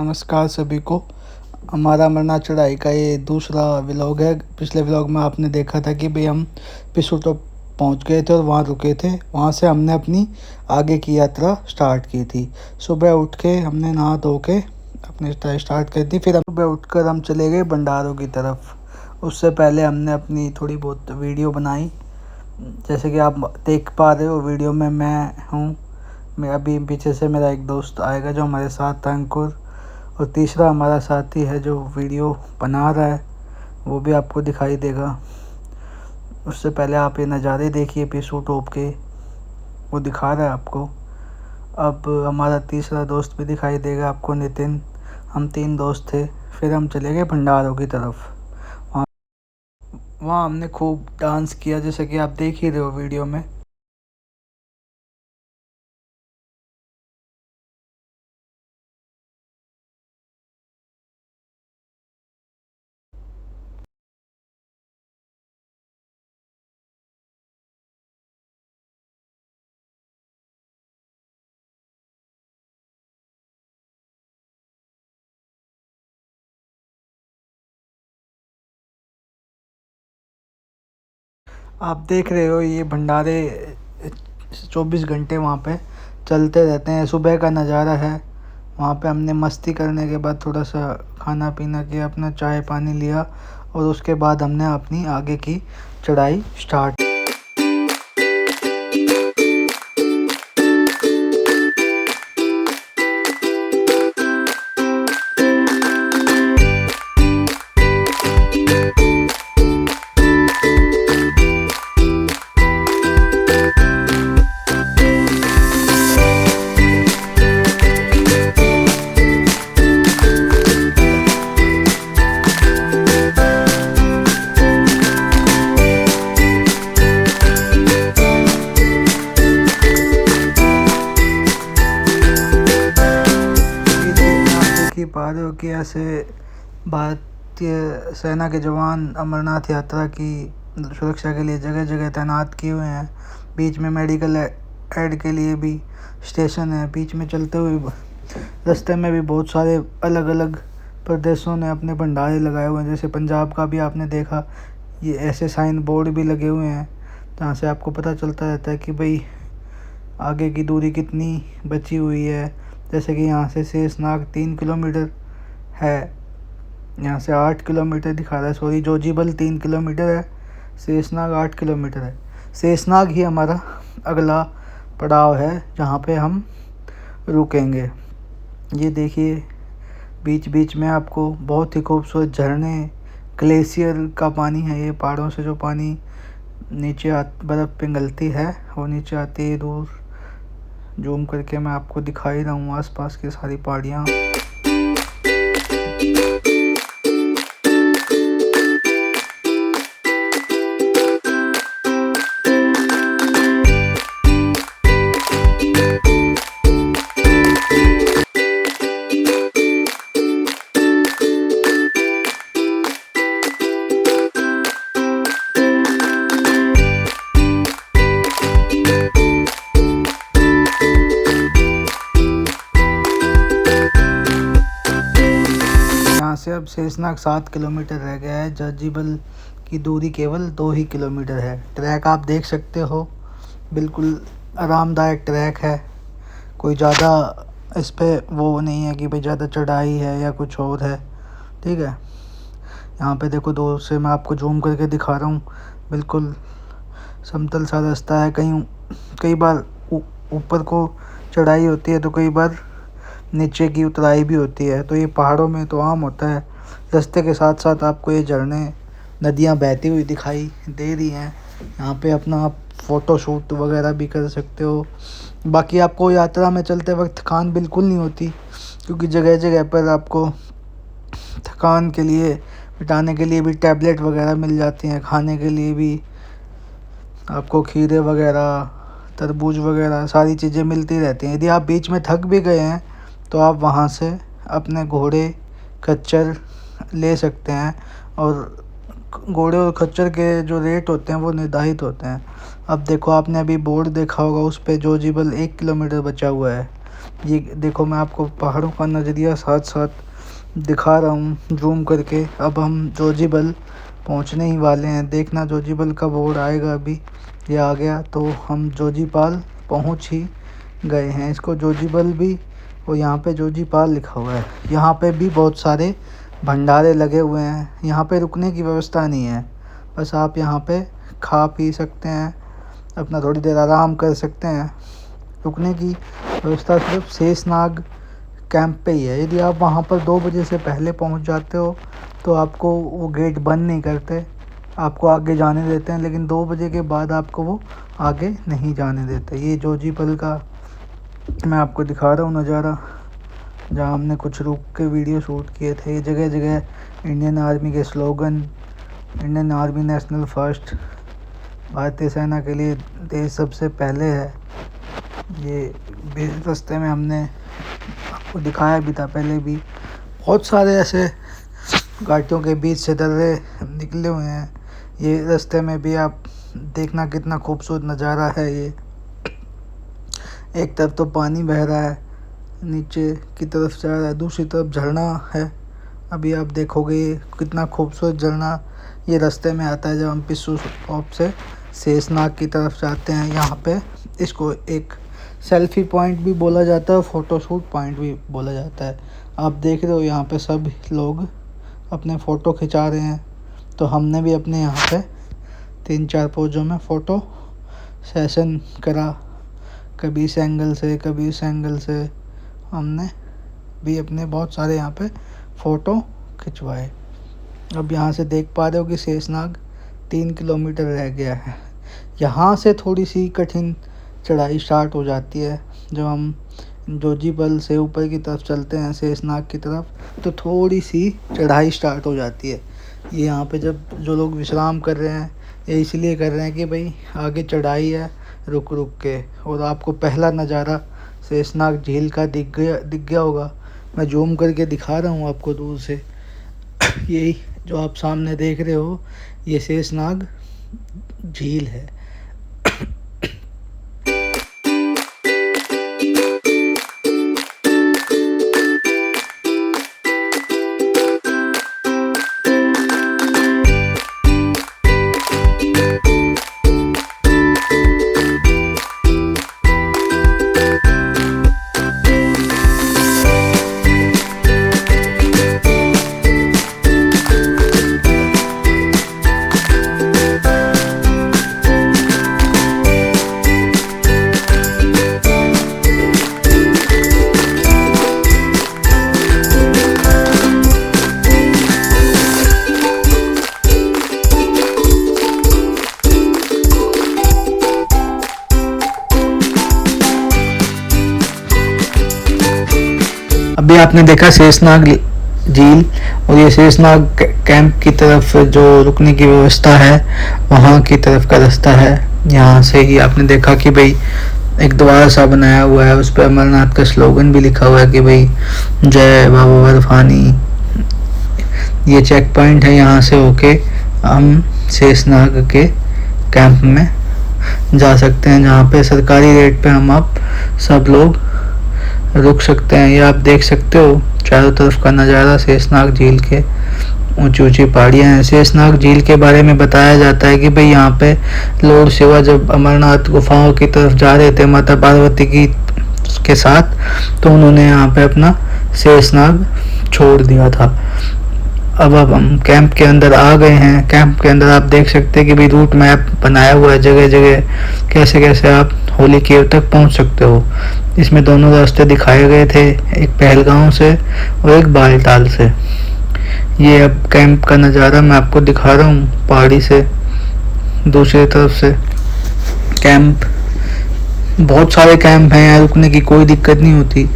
नमस्कार सभी को। हमारा अमरनाथ चढ़ाई का ये दूसरा व्लॉग है। पिछले व्लॉग में आपने देखा था कि भाई हम पिसूटोप पहुंच गए थे और वहाँ रुके थे। वहाँ से हमने अपनी आगे की यात्रा स्टार्ट की थी। सुबह उठ के हमने नहा धो के अपनी स्टार्ट की थी। फिर सुबह उठकर हम चले गए भंडारों की तरफ। उससे पहले हमने अपनी थोड़ी बहुत वीडियो बनाई। जैसे कि आप देख पा रहे हो वीडियो में मैं हूँ, मैं अभी पीछे से मेरा एक दोस्त आएगा जो हमारे साथ था, अंकुर, और तीसरा हमारा साथी है जो वीडियो बना रहा है, वो भी आपको दिखाई देगा। उससे पहले आप ये नज़ारे देखिए पिसूटोप के, वो दिखा रहा है आपको। अब हमारा तीसरा दोस्त भी दिखाई देगा आपको, नितिन। हम 3 दोस्त थे। फिर हम चले गए भंडारों की तरफ। वहाँ हमने खूब डांस किया, जैसे कि आप देख ही रहे हो वीडियो में। आप देख रहे हो ये भंडारे 24 घंटे वहाँ पे चलते रहते हैं। सुबह का नज़ारा है। वहाँ पे हमने मस्ती करने के बाद थोड़ा सा खाना पीना किया, अपना चाय पानी लिया, और उसके बाद हमने अपनी आगे की चढ़ाई स्टार्ट। पा रहे हो कि ऐसे भारतीय सेना के जवान अमरनाथ यात्रा की सुरक्षा के लिए जगह जगह तैनात किए हुए हैं। बीच में मेडिकल एड के लिए भी स्टेशन है। बीच में चलते हुए रास्ते में भी बहुत सारे अलग अलग प्रदेशों ने अपने भंडारे लगाए हुए हैं। जैसे पंजाब का भी आपने देखा, ये ऐसे साइन बोर्ड भी लगे हुए हैं जहाँ से आपको पता चलता रहता है कि भाई आगे की दूरी कितनी बची हुई है। जैसे कि यहाँ से शेषनाग 3 किलोमीटर है, यहाँ से 8 किलोमीटर दिखा रहा है। सॉरी, जोजीबल 3 किलोमीटर है, शेषनाग 8 किलोमीटर है। शेषनाग ही हमारा अगला पड़ाव है जहाँ पे हम रुकेंगे। ये देखिए बीच बीच में आपको बहुत ही खूबसूरत झरने, ग्लेशियर का पानी है। ये पहाड़ों से जो पानी नीचे बर्फ़ पिघलती है वो नीचे आती है। दूर जूम करके मैं आपको दिखा ही रहा हूँ आसपास की सारी पहाड़ियाँ। से अब शेषनाग 7 किलोमीटर रह गया है। जोजीबल की दूरी केवल 2 ही किलोमीटर है। ट्रैक आप देख सकते हो, बिल्कुल आरामदायक ट्रैक है। कोई ज़्यादा इस पर वो नहीं है कि भाई ज़्यादा चढ़ाई है या कुछ और है। ठीक है, यहाँ पे देखो दूर से मैं आपको जूम करके दिखा रहा हूँ, बिल्कुल समतल सा रास्ता है। कई बार ऊपर को चढ़ाई होती है तो कई बार नीचे की उतराई भी होती है। तो ये पहाड़ों में तो आम होता है। रास्ते के साथ साथ आपको ये झरने, नदियाँ बहती हुई दिखाई दे रही हैं। यहाँ पे अपना आप फ़ोटो शूट वगैरह भी कर सकते हो। बाकी आपको यात्रा में चलते वक्त थकान बिल्कुल नहीं होती, क्योंकि जगह जगह पर आपको थकान के लिए मिटाने के लिए भी टैबलेट वगैरह मिल जाती हैं। खाने के लिए भी आपको खीरे वगैरह, तरबूज वगैरह सारी चीज़ें मिलती रहती हैं। यदि आप बीच में थक भी गए हैं तो आप वहाँ से अपने घोड़े, खच्चर ले सकते हैं, और घोड़े और खच्चर के जो रेट होते हैं वो निर्धारित होते हैं। अब देखो, आपने अभी बोर्ड देखा होगा, उस पे जोजीबल 1 किलोमीटर बचा हुआ है। ये देखो, मैं आपको पहाड़ों का नज़रिया साथ साथ दिखा रहा हूँ जूम करके। अब हम जोजीबल पहुँचने ही वाले हैं। देखना जोजीबल का बोर्ड आएगा, अभी ये आ गया तो हम जोजीपाल पहुँच ही गए हैं। इसको जोजीबल भी और यहाँ पे जोजीपाल लिखा हुआ है। यहाँ पे भी बहुत सारे भंडारे लगे हुए हैं। यहाँ पे रुकने की व्यवस्था नहीं है, बस आप यहाँ पे खा पी सकते हैं, अपना थोड़ी देर आराम कर सकते हैं। रुकने की व्यवस्था सिर्फ शेषनाग कैंप पे ही है। यदि आप वहाँ पर 2 बजे से पहले पहुँच जाते हो तो आपको वो गेट बंद नहीं करते, आपको आगे जाने देते हैं, लेकिन 2 बजे के बाद आपको वो आगे नहीं जाने देते। ये जोजीपल का मैं आपको दिखा रहा हूँ नज़ारा, जहाँ हमने कुछ रुक के वीडियो शूट किए थे। ये जगह जगह इंडियन आर्मी के slogan, Indian army national first, भारतीय सेना के लिए देश सबसे पहले है। ये रास्ते में हमने आपको दिखाया भी था पहले भी। बहुत सारे ऐसे घाटियों के बीच से दर्रे निकले हुए हैं। ये रास्ते में भी आप देखना कितना खूबसूरत नज़ारा है। ये एक तरफ तो पानी बह रहा है, नीचे की तरफ जा रहा है, दूसरी तरफ झरना है। अभी आप देखोगे कितना खूबसूरत झरना ये रास्ते में आता है जब हम पिस्सू स्टॉप से शेषनाग की तरफ जाते हैं। यहाँ पे इसको एक सेल्फी पॉइंट भी बोला जाता है, फ़ोटोशूट पॉइंट भी बोला जाता है। आप देख रहे हो यहाँ पे सब लोग अपने फ़ोटो खिंचा रहे हैं, तो हमने भी अपने यहाँ पे 3-4 पोजों में फ़ोटो सेशन करा, कभी इस एंगल से कभी इस एंगल से। हमने भी अपने बहुत सारे यहाँ पे फ़ोटो खिंचवाए। अब यहाँ से देख पा रहे हो कि शेषनाग 3 किलोमीटर रह गया है। यहाँ से थोड़ी सी कठिन चढ़ाई स्टार्ट हो जाती है। जब हम जोजीपल से ऊपर की तरफ चलते हैं शेषनाग की तरफ, तो थोड़ी सी चढ़ाई स्टार्ट हो जाती है। ये यहाँ पे जब जो लोग विश्राम कर रहे हैं, ये इसलिए कर रहे हैं कि भाई आगे चढ़ाई है रुक रुक के। और आपको पहला नज़ारा शेषनाग झील का दिख गया होगा। मैं जूम करके दिखा रहा हूँ आपको दूर से। यही जो आप सामने देख रहे हो, ये शेषनाग झील है। अभी आपने देखा शेषनाग झील, और ये शेषनाग कैंप की तरफ जो रुकने की व्यवस्था है वहाँ की तरफ का रास्ता है। यहाँ से ही आपने देखा कि भाई एक द्वार सा बनाया हुआ है, उस पर अमरनाथ का स्लोगन भी लिखा हुआ है कि भाई जय बाबा बर्फानी। ये चेक पॉइंट है, यहाँ से होके हम शेषनाग के कैंप में जा सकते हैं, जहाँ पे सरकारी रेट पे हम आप सब लोग रुक सकते हैं। ये आप देख सकते हो चारों तरफ का नज़ारा शेषनाग झील के। ऊंची ऊंची पहाड़ियाँ हैं। शेषनाग झील के बारे में बताया जाता है कि भाई यहाँ पे लॉर्ड शिवा जब अमरनाथ गुफाओं की तरफ जा रहे थे माता पार्वती की के साथ, तो उन्होंने यहाँ पे अपना शेषनाग छोड़ दिया था। अब हम कैंप के अंदर आ गए हैं। कैंप के अंदर आप देख सकते हैं कि भाई रूट मैप बनाया हुआ है, जगह जगह कैसे कैसे आप होली केव तक पहुंच सकते हो। इसमें दोनों रास्ते दिखाए गए थे, एक पहलगांव से और एक बालटाल से। ये अब कैंप का नज़ारा मैं आपको दिखा रहा हूँ पहाड़ी से। दूसरी तरफ से कैंप, बहुत सारे कैंप हैं, यहाँ रुकने की कोई दिक्कत नहीं होती।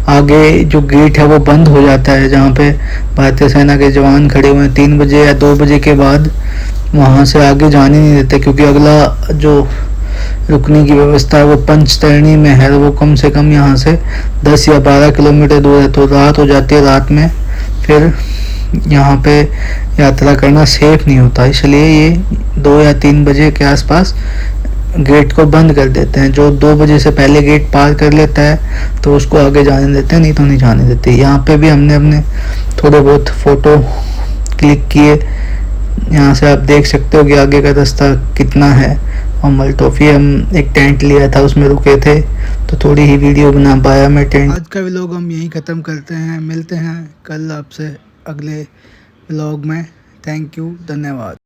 आगे जो गेट है वो बंद हो जाता है, जहाँ पे भारतीय सेना के जवान खड़े हुए हैं। 3 बजे या 2 बजे के बाद वहाँ से आगे जाने नहीं देते, क्योंकि अगला जो रुकने की व्यवस्था है वो पंचतरणी में है, वो कम से कम यहाँ से 10 या 12 किलोमीटर दूर है। तो रात हो जाती है, रात में फिर यहाँ पे यात्रा करना सेफ नहीं होता, इसलिए ये 2 या 3 बजे के आसपास गेट को बंद कर देते हैं। जो 2 बजे से पहले गेट पार कर लेता है तो उसको आगे जाने देते हैं, नहीं तो नहीं जाने देते। यहाँ पे भी हमने अपने थोड़े बहुत फ़ोटो क्लिक किए। यहाँ से आप देख सकते हो कि आगे का रास्ता कितना है। और मलटोफ़ी हम एक टेंट लिया था, उसमें रुके थे, तो थोड़ी ही वीडियो बना पाया मैं टेंट। आज का व्लॉग हम यहीं ख़त्म करते हैं। मिलते हैं कल आपसे अगले व्लॉग में। थैंक यू, धन्यवाद।